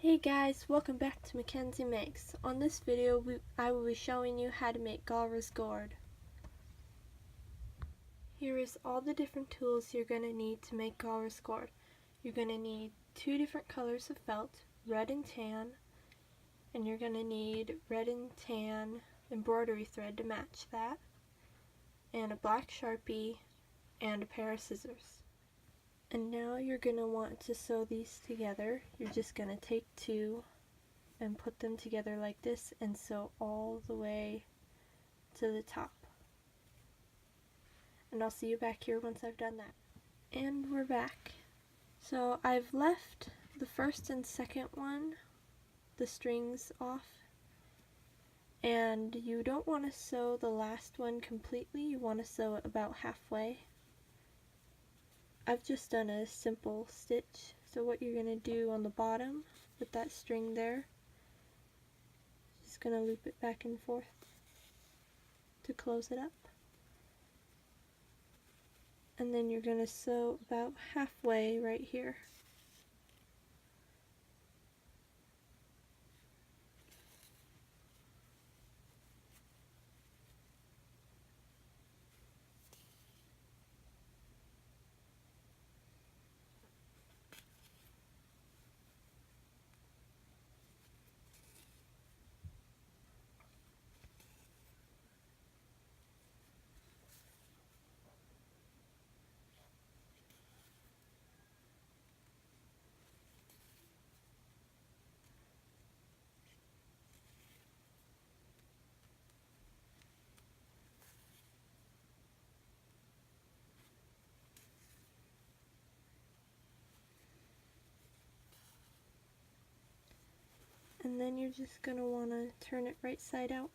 Hey guys, welcome back to Mackenzie Makes. On this video, I will be showing you how to make Gaaras gourd. Here is all the different tools you're going to need to make Gaaras gourd. You're going to need two different colors of felt, red and tan, and you're going to need red and tan embroidery thread to match that, and a black Sharpie, and a pair of scissors. And now you're going to want to sew these together. You're just going to take two and put them together like this and sew all the way to the top. And I'll see you back here once I've done that. And we're back. So I've left the first and second one, the strings off, and you don't want to sew the last one completely, you want to sew it about halfway. I've just done a simple stitch, so what you're going to do on the bottom with that string there, just going to loop it back and forth to close it up. And then you're going to sew about halfway right here. And then you're just going to want to turn it right side out.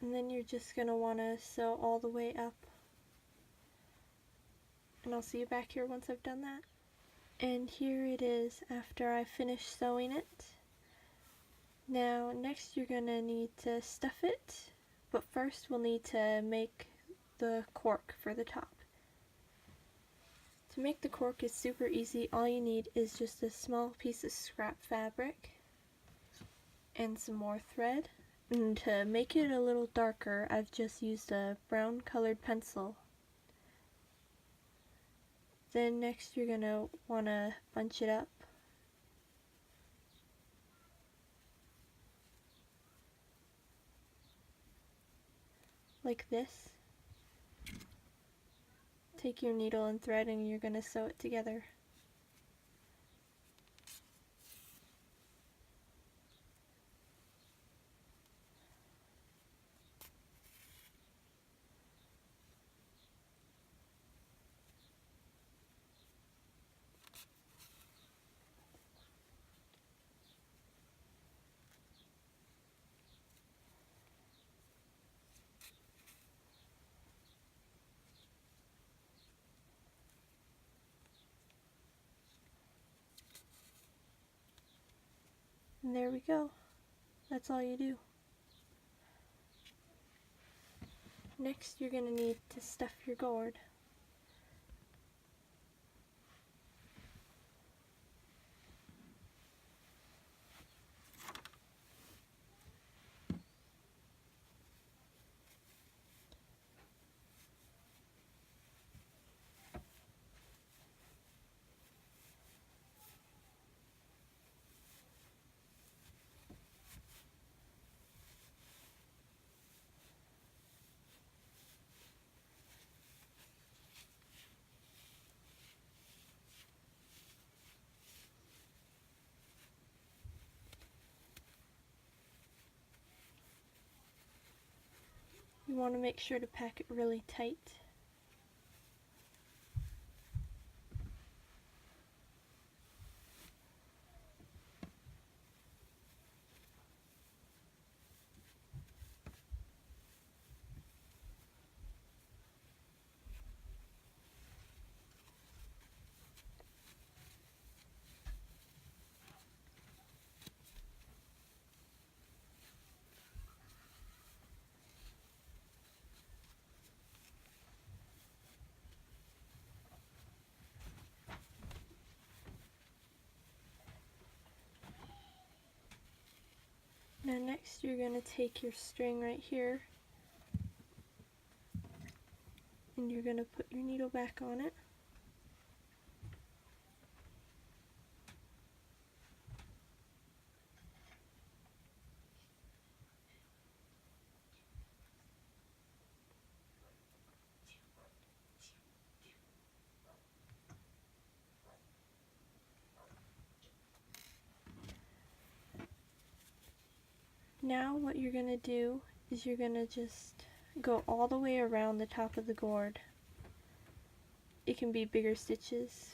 And then you're just going to want to sew all the way up. And I'll see you back here once I've done that. And here it is after I finish sewing it. Now next you're going to need to stuff it, but first we'll need to make the cork for the top. To make the cork is super easy. All you need is just a small piece of scrap fabric and some more thread. And to make it a little darker, I've just used a brown colored pencil. Then next you're going to want to bunch it up. Like this. Take your needle and thread and you're going to sew it together. And there we go. That's all you do. Next you're going to need to stuff your gourd. You want to make sure to pack it really tight. Now next you're going to take your string right here and you're going to put your needle back on it. Now what you're going to do is you're going to just go all the way around the top of the gourd. It can be bigger stitches.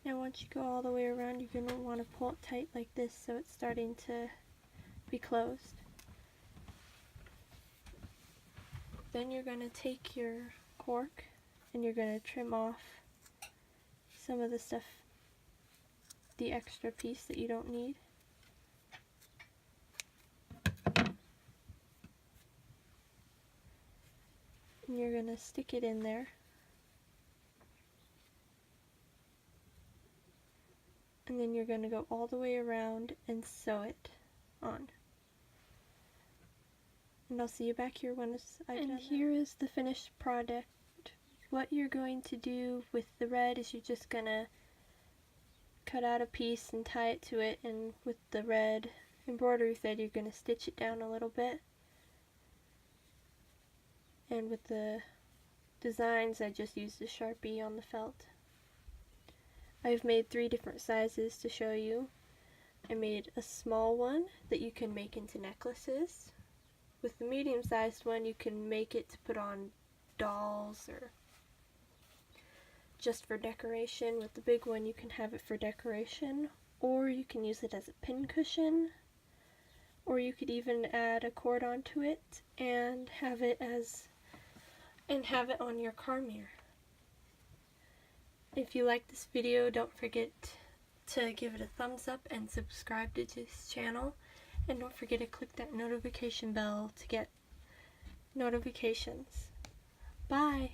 Now once you go all the way around, you're going to want to pull it tight like this so it's starting to be closed. Then you're going to take your cork and you're going to trim off some of the stuff, the extra piece that you don't need. And you're going to stick it in there. And then you're going to go all the way around and sew it on. And I'll see you back here when I've done that. And here is the finished product. What you're going to do with the red is you're just going to cut out a piece and tie it to it, and with the red embroidery thread you're going to stitch it down a little bit. And with the designs I just used a Sharpie on the felt. I've made 3 different sizes to show you. I made a small one that you can make into necklaces. With the medium-sized one you can make it to put on dolls or just for decoration. With the big one you can have it for decoration, or you can use it as a pincushion, or you could even add a cord onto it and have it on your car mirror. If you like this video, don't forget to give it a thumbs up and subscribe to this channel, and don't forget to click that notification bell to get notifications. Bye!